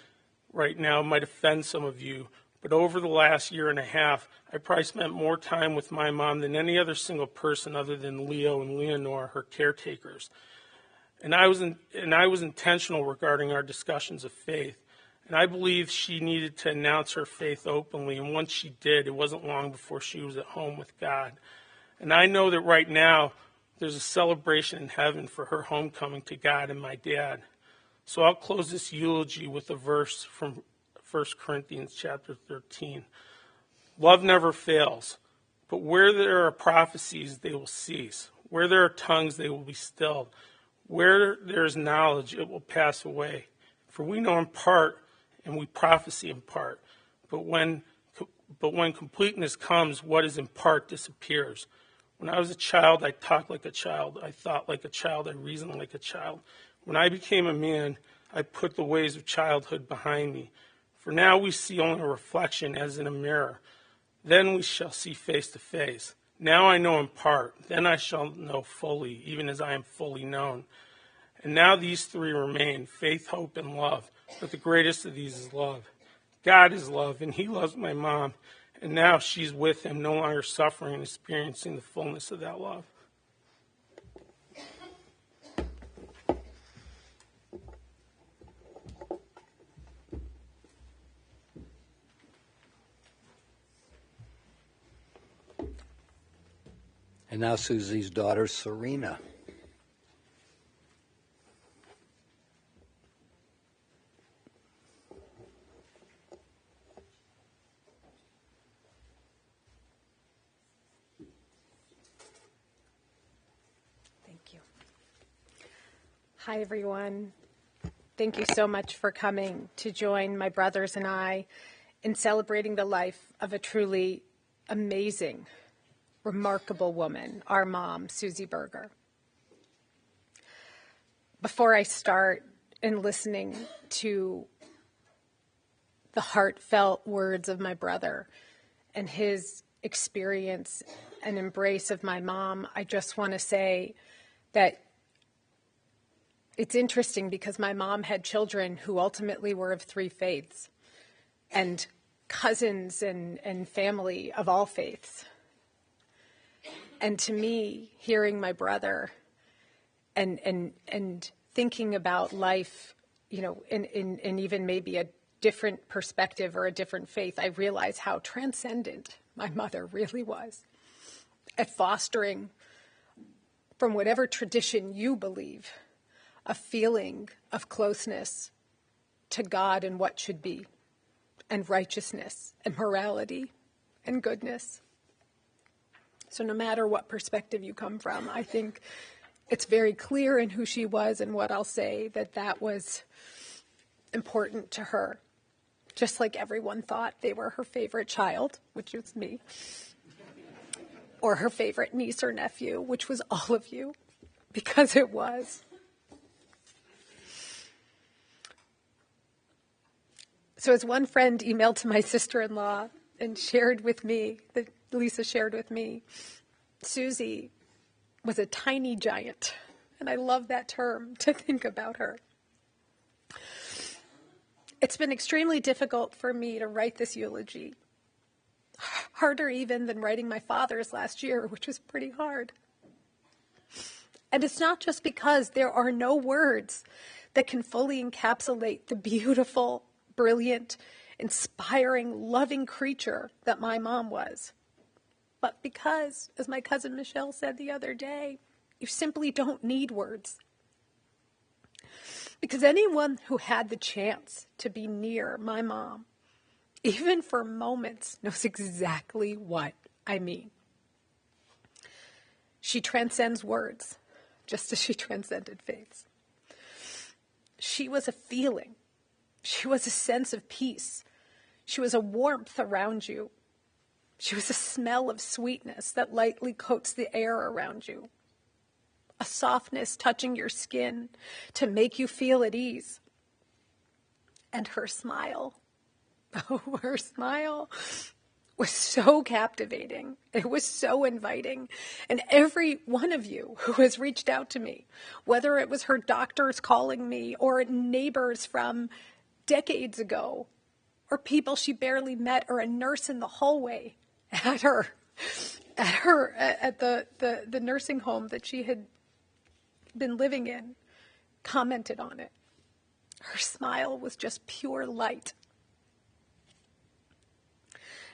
right now might offend some of you, but over the last year and a half, I probably spent more time with my mom than any other single person other than Leo and Leonore, her caretakers. And I was intentional regarding our discussions of faith. And I believe she needed to announce her faith openly. And once she did, it wasn't long before she was at home with God. And I know that right now, there's a celebration in heaven for her homecoming to God and my dad. So I'll close this eulogy with a verse from 1 Corinthians chapter 13. Love never fails, but where there are prophecies, they will cease. Where there are tongues, they will be stilled. Where there is knowledge, it will pass away. For we know in part, and we prophesy in part. But when completeness comes, what is in part disappears. When I was a child, I talked like a child. I thought like a child. I reasoned like a child. When I became a man, I put the ways of childhood behind me. For now we see only a reflection as in a mirror. Then we shall see face to face. Now I know in part. Then I shall know fully, even as I am fully known. And now these three remain, faith, hope, and love. But the greatest of these is love. God is love, and he loves my mom. And now she's with him, no longer suffering and experiencing the fullness of that love. And now Susie's daughter, Serena. Thank you. Hi, everyone. Thank you so much for coming to join my brothers and I in celebrating the life of a truly amazing, remarkable woman, our mom, Susie Berger. Before I start in listening to the heartfelt words of my brother and his experience and embrace of my mom, I just want to say that it's interesting because my mom had children who ultimately were of three faiths and cousins and family of all faiths. And to me, hearing my brother and thinking about life, you know, in even maybe a different perspective or a different faith, I realize how transcendent my mother really was at fostering, from whatever tradition you believe, a feeling of closeness to God and what should be, and righteousness and morality and goodness. So no matter what perspective you come from, I think it's very clear in who she was and what I'll say that was important to her. Just like everyone thought they were her favorite child, which was me, or her favorite niece or nephew, which was all of you, because it was. So as one friend emailed to my sister-in-law and shared with me, that Lisa shared with me, Susie was a tiny giant. And I love that term to think about her. It's been extremely difficult for me to write this eulogy. Harder even than writing my father's last year, which was pretty hard. And it's not just because there are no words that can fully encapsulate the beautiful, brilliant, inspiring, loving creature that my mom was, but because, as my cousin Michelle said the other day, you simply don't need words. Because anyone who had the chance to be near my mom, even for moments, knows exactly what I mean. She transcends words, just as she transcended faiths. She was a feeling. She was a sense of peace. She was a warmth around you. She was a smell of sweetness that lightly coats the air around you. A softness touching your skin to make you feel at ease. And her smile, oh, her smile was so captivating. It was so inviting. And every one of you who has reached out to me, whether it was her doctors calling me or neighbors from decades ago, or people she barely met, or a nurse in the hallway at the nursing home that she had been living in, commented on it. Her smile was just pure light.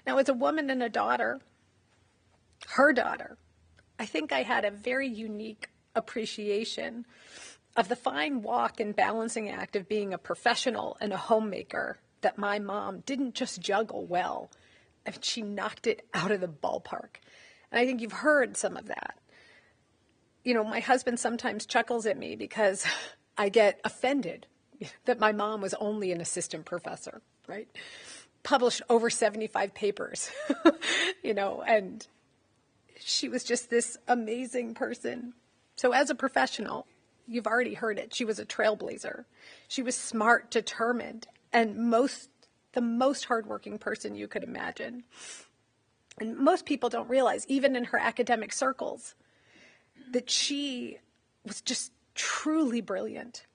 Now, as a woman and a daughter, her daughter, I think I had a very unique appreciation of the fine walk and balancing act of being a professional and a homemaker that my mom didn't just juggle well. I mean, she knocked it out of the ballpark. And I think you've heard some of that. You know, my husband sometimes chuckles at me because I get offended that my mom was only an assistant professor, right? Published over 75 papers, you know, and she was just this amazing person. So as a professional, you've already heard it. She was a trailblazer. She was smart, determined, and the most hardworking person you could imagine. And most people don't realize, even in her academic circles, that she was just truly brilliant.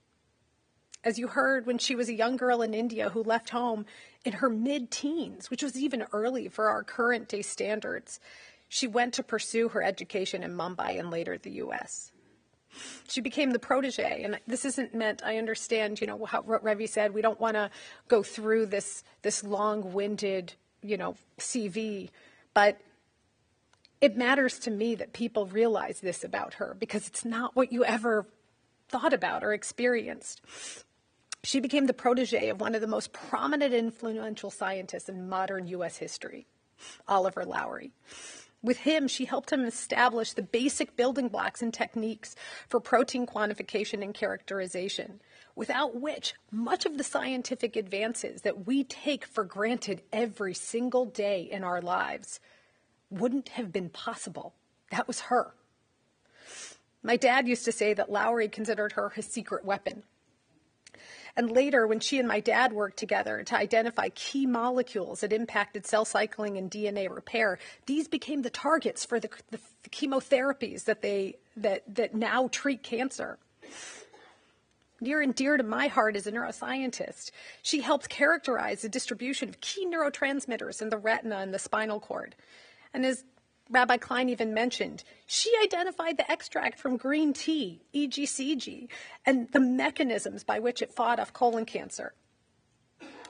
As you heard, when she was a young girl in India who left home in her mid-teens, which was even early for our current day standards, she went to pursue her education in Mumbai and later the U.S. She became the protege, and this isn't meant, I understand, you know, what Revi said, we don't want to go through this long-winded, you know, CV, but it matters to me that people realize this about her because it's not what you ever thought about or experienced. She became the protege of one of the most prominent and influential scientists in modern U.S. history, Oliver Lowry. With him, she helped him establish the basic building blocks and techniques for protein quantification and characterization, without which much of the scientific advances that we take for granted every single day in our lives wouldn't have been possible. That was her. My dad used to say that Lowry considered her his secret weapon. And later, when she and my dad worked together to identify key molecules that impacted cell cycling and DNA repair, these became the targets for the chemotherapies that now treat cancer. Near and dear to my heart as a neuroscientist, she helped characterize the distribution of key neurotransmitters in the retina and the spinal cord. And as Rabbi Klein even mentioned, she identified the extract from green tea, EGCG, and the mechanisms by which it fought off colon cancer.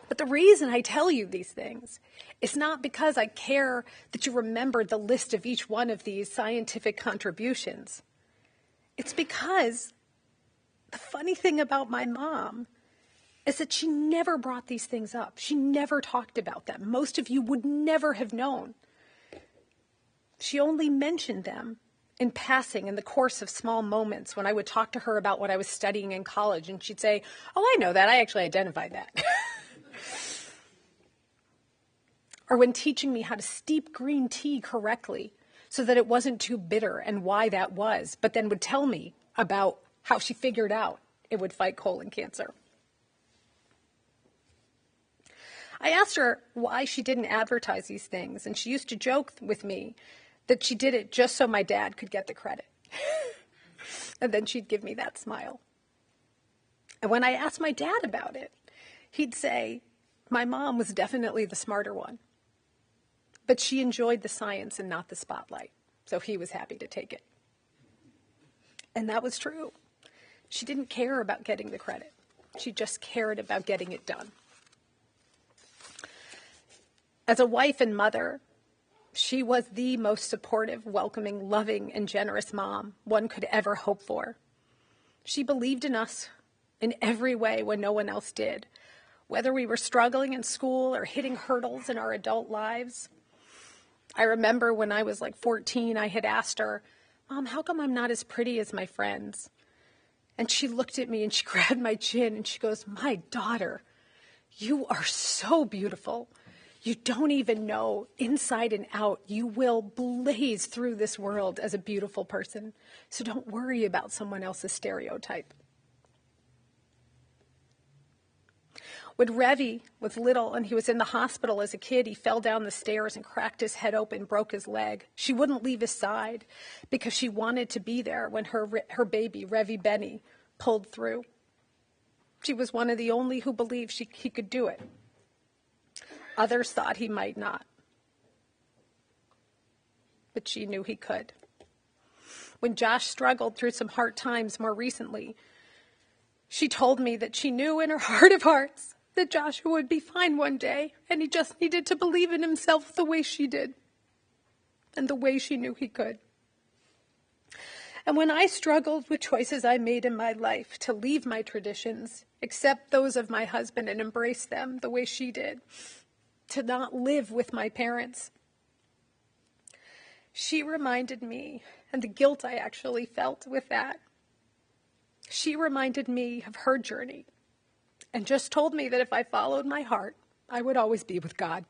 But the reason I tell you these things is not because I care that you remember the list of each one of these scientific contributions. It's because the funny thing about my mom is that she never brought these things up. She never talked about them. Most of you would never have known. she only mentioned them in passing in the course of small moments when I would talk to her about what I was studying in college, and she'd say, "Oh, I know that. I actually identified that." Or when teaching me how to steep green tea correctly so that it wasn't too bitter and why that was, but then would tell me about how she figured out it would fight colon cancer. I asked her why she didn't advertise these things, and she used to joke with me that she did it just so my dad could get the credit. And then she'd give me that smile. And when I asked my dad about it, he'd say, my mom was definitely the smarter one, but she enjoyed the science and not the spotlight, so he was happy to take it. And that was true. She didn't care about getting the credit. She just cared about getting it done. As a wife and mother, she was the most supportive, welcoming, loving, and generous mom one could ever hope for. She believed in us in every way when no one else did, whether we were struggling in school or hitting hurdles in our adult lives. I remember when I was like 14, I had asked her, "Mom, how come I'm not as pretty as my friends?" And she looked at me and she grabbed my chin and she goes, "My daughter, you are so beautiful. You don't even know, inside and out, you will blaze through this world as a beautiful person. So don't worry about someone else's stereotype." When Revi was little and he was in the hospital as a kid, he fell down the stairs and cracked his head open, broke his leg. She wouldn't leave his side because she wanted to be there when her baby, Revi Benny, pulled through. She was one of the only who believed he could do it. Others thought he might not. But she knew he could. When Josh struggled through some hard times more recently, she told me that she knew in her heart of hearts that Joshua would be fine one day, and he just needed to believe in himself the way she did, and the way she knew he could. And when I struggled with choices I made in my life to leave my traditions, accept those of my husband and embrace them the way she did, to not live with my parents, she reminded me, and the guilt I actually felt with that, she reminded me of her journey and just told me that if I followed my heart, I would always be with God.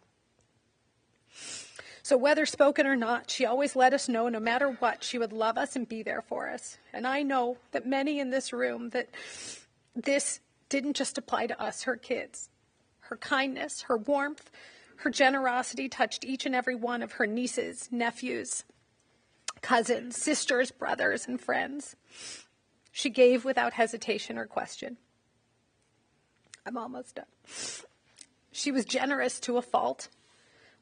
So whether spoken or not, she always let us know no matter what, she would love us and be there for us. And I know that many in this room, that this didn't just apply to us, her kids. Her kindness, her warmth, her generosity touched each and every one of her nieces, nephews, cousins, sisters, brothers, and friends. She gave without hesitation or question. I'm almost done. She was generous to a fault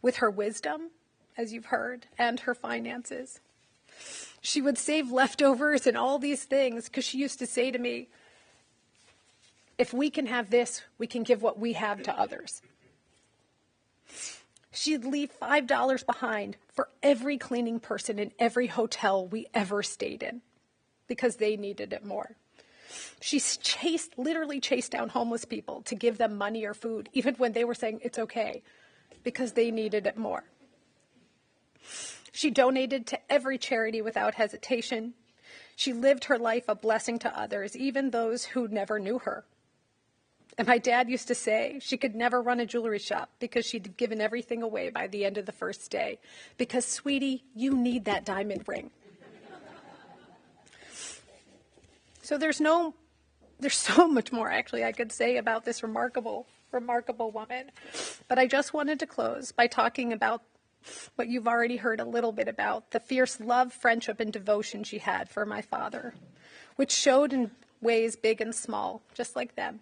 with her wisdom, as you've heard, and her finances. She would save leftovers and all these things because she used to say to me, if we can have this, we can give what we have to others. She'd leave $5 behind for every cleaning person in every hotel we ever stayed in because they needed it more. She literally chased down homeless people to give them money or food, even when they were saying it's okay, because they needed it more. She donated to every charity without hesitation. She lived her life a blessing to others, even those who never knew her. And my dad used to say she could never run a jewelry shop because she'd given everything away by the end of the first day. Because, sweetie, you need that diamond ring. So there's so much more, actually, I could say about this remarkable woman. But I just wanted to close by talking about what you've already heard a little bit about, the fierce love, friendship, and devotion she had for my father, which showed in ways big and small, just like them.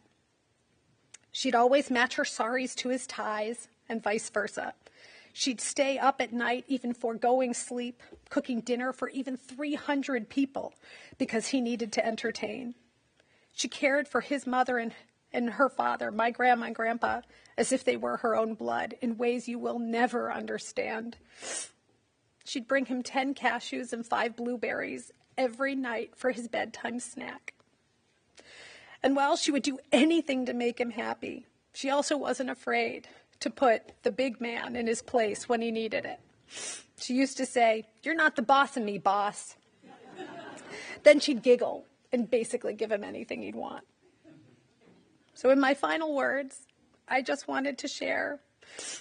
She'd always match her saris to his ties and vice versa. She'd stay up at night, even foregoing sleep, cooking dinner for even 300 people because he needed to entertain. She cared for his mother and her father, my grandma and grandpa, as if they were her own blood in ways you will never understand. She'd bring him 10 cashews and 5 blueberries every night for his bedtime snack. And while she would do anything to make him happy, she also wasn't afraid to put the big man in his place when he needed it. She used to say, "You're not the boss of me, boss." Then she'd giggle and basically give him anything he'd want. So in my final words, I just wanted to share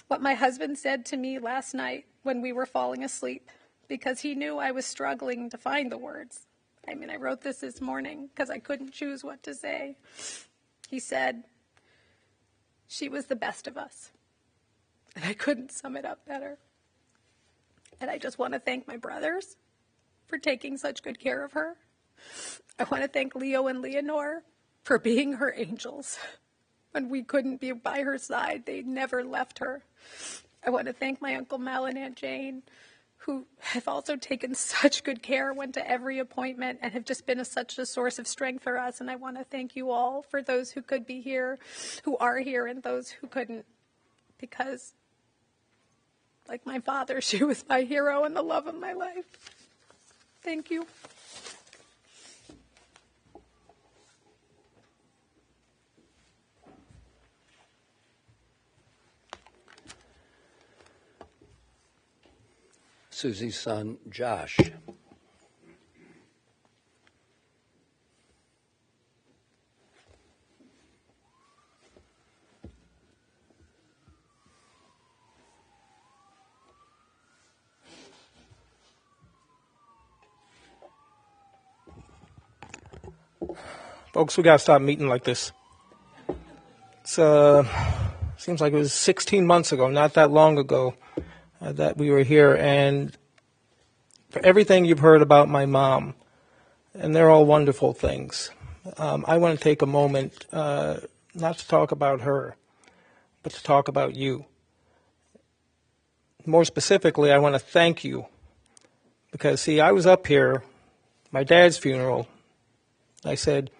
what my husband said to me last night when we were falling asleep, because he knew I was struggling to find the words. I wrote this morning because I couldn't choose what to say. He said, "She was the best of us." And I couldn't sum it up better. And I just want to thank my brothers for taking such good care of her. I want to thank Leo and Leonore for being her angels. When we couldn't be by her side, they never left her. I want to thank my Uncle Mel and Aunt Jane, who have also taken such good care, went to every appointment, and have just been such a source of strength for us. And I want to thank you all, for those who could be here, who are here, and those who couldn't, because like my father, she was my hero and the love of my life. Thank you. Susie's son, Josh. Folks, we got to stop meeting like this. It's seems like it was 16 months ago, not that long ago, that we were here. And for everything you've heard about my mom, and they're all wonderful things, I want to take a moment not to talk about her, but to talk about you. More specifically, I want to thank you. Because, see, I was up here, my dad's funeral. I said,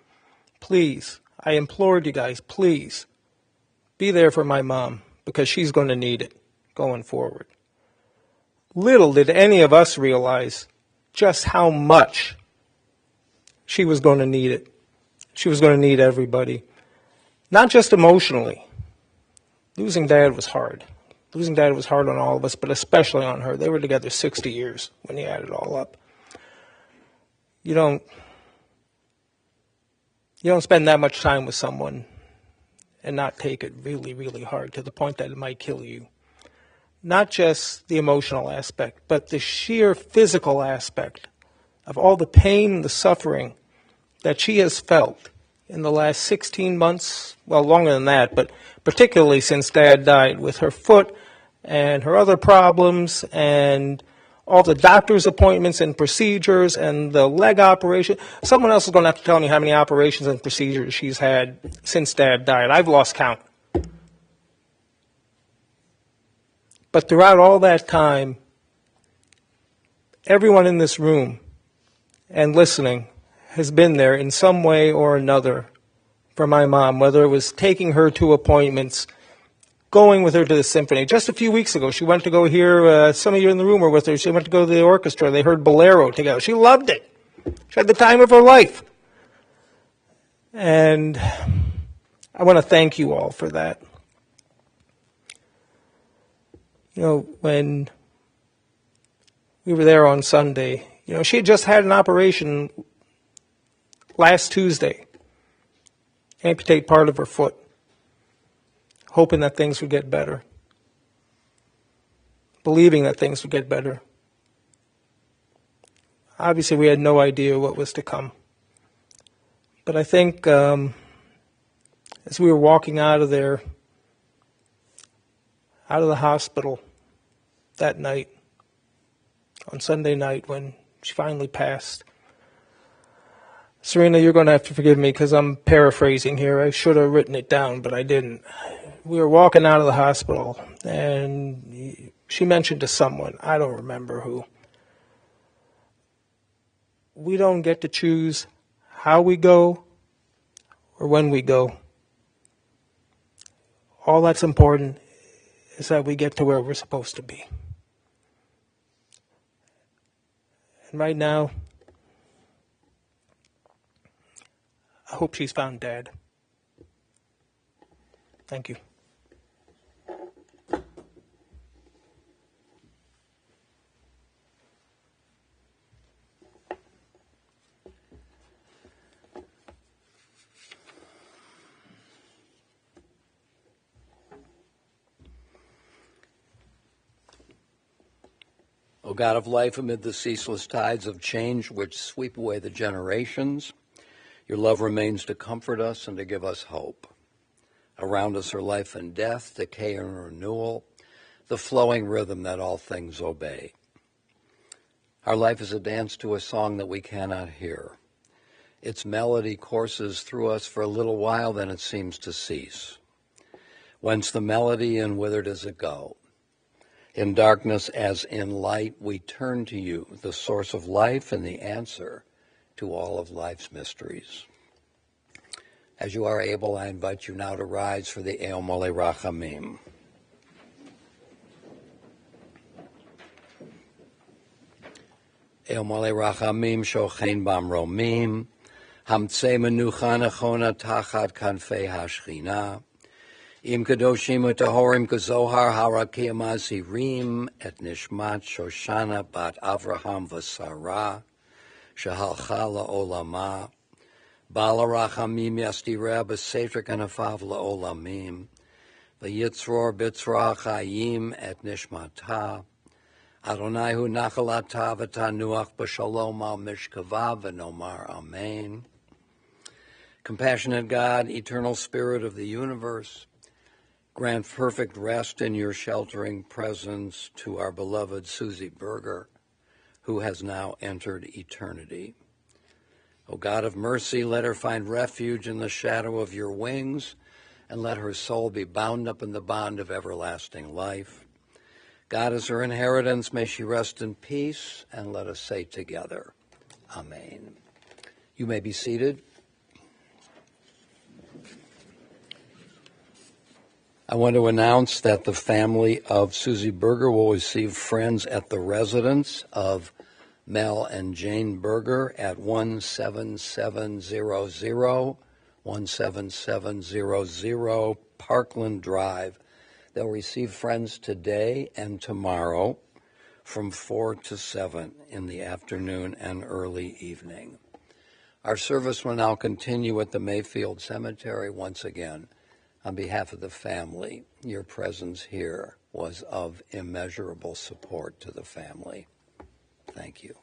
please, I implored you guys, please, be there for my mom, because she's going to need it going forward. Little did any of us realize just how much she was going to need it. She was going to need everybody. Not just emotionally. Losing Dad was hard. Losing Dad was hard on all of us, but especially on her. They were together 60 years when you add it all up. You don't spend that much time with someone and not take it really, really hard to the point that it might kill you. Not just the emotional aspect, but the sheer physical aspect of all the pain and the suffering that she has felt in the last 16 months, well, longer than that, but particularly since Dad died, with her foot and her other problems and all the doctor's appointments and procedures and the leg operation. Someone else is going to have to tell me how many operations and procedures she's had since Dad died. I've lost count. But throughout all that time, everyone in this room and listening has been there in some way or another for my mom, whether it was taking her to appointments, going with her to the symphony. Just a few weeks ago, she went to go hear, some of you in the room were with her, she went to go to the orchestra. They heard Bolero together. She loved it. She had the time of her life. And I want to thank you all for that. You know, when we were there on Sunday, she had just had an operation last Tuesday, amputate part of her foot, hoping that things would get better, believing that things would get better. Obviously, we had no idea what was to come. But I think as we were walking out of there, out of the hospital that night, on Sunday night when she finally passed, Serena, you're going to have to forgive me because I'm paraphrasing here. I should have written it down, but I didn't. We were walking out of the hospital, and she mentioned to someone, I don't remember who, we don't get to choose how we go or when we go. All that's important is that we get to where we're supposed to be. And right now, I hope she's found Dad. Thank you. O God of life, amid the ceaseless tides of change which sweep away the generations, your love remains to comfort us and to give us hope. Around us are life and death, decay and renewal, the flowing rhythm that all things obey. Our life is a dance to a song that we cannot hear. Its melody courses through us for a little while, then it seems to cease. Whence the melody and whither does it go? In darkness as in light, we turn to you, the source of life and the answer to all of life's mysteries. As you are able, I invite you now to rise for the Eo Mole Rachamim. Eo Mole Rachamim shochein bam romim, hamtzei menucha nechona tachat kanfei hashchina, im kadoshim utahorim kazohar harakim azirim et nishmat Shoshana bat Avraham v'Sarah, shehalcha la'olama, Bala rachamim yastira b'sefer kanafav la'olamim, v'yitzror b'tzra chayim et nishmata, Adonai hu nachalata v'tanuach b'shalom al mishkava v'nomar amen. Compassionate God, eternal Spirit of the universe, grant perfect rest in your sheltering presence to our beloved Susie Berger, who has now entered eternity. O God of mercy, let her find refuge in the shadow of your wings, and let her soul be bound up in the bond of everlasting life. God is her inheritance. May she rest in peace, and let us say together, Amen. You may be seated. I want to announce that the family of Susie Berger will receive friends at the residence of Mel and Jane Berger at 17700 Parkland Drive. They'll receive friends today and tomorrow from 4 to 7 in the afternoon and early evening. Our service will now continue at the Mayfield Cemetery. Once again, on behalf of the family, your presence here was of immeasurable support to the family. Thank you.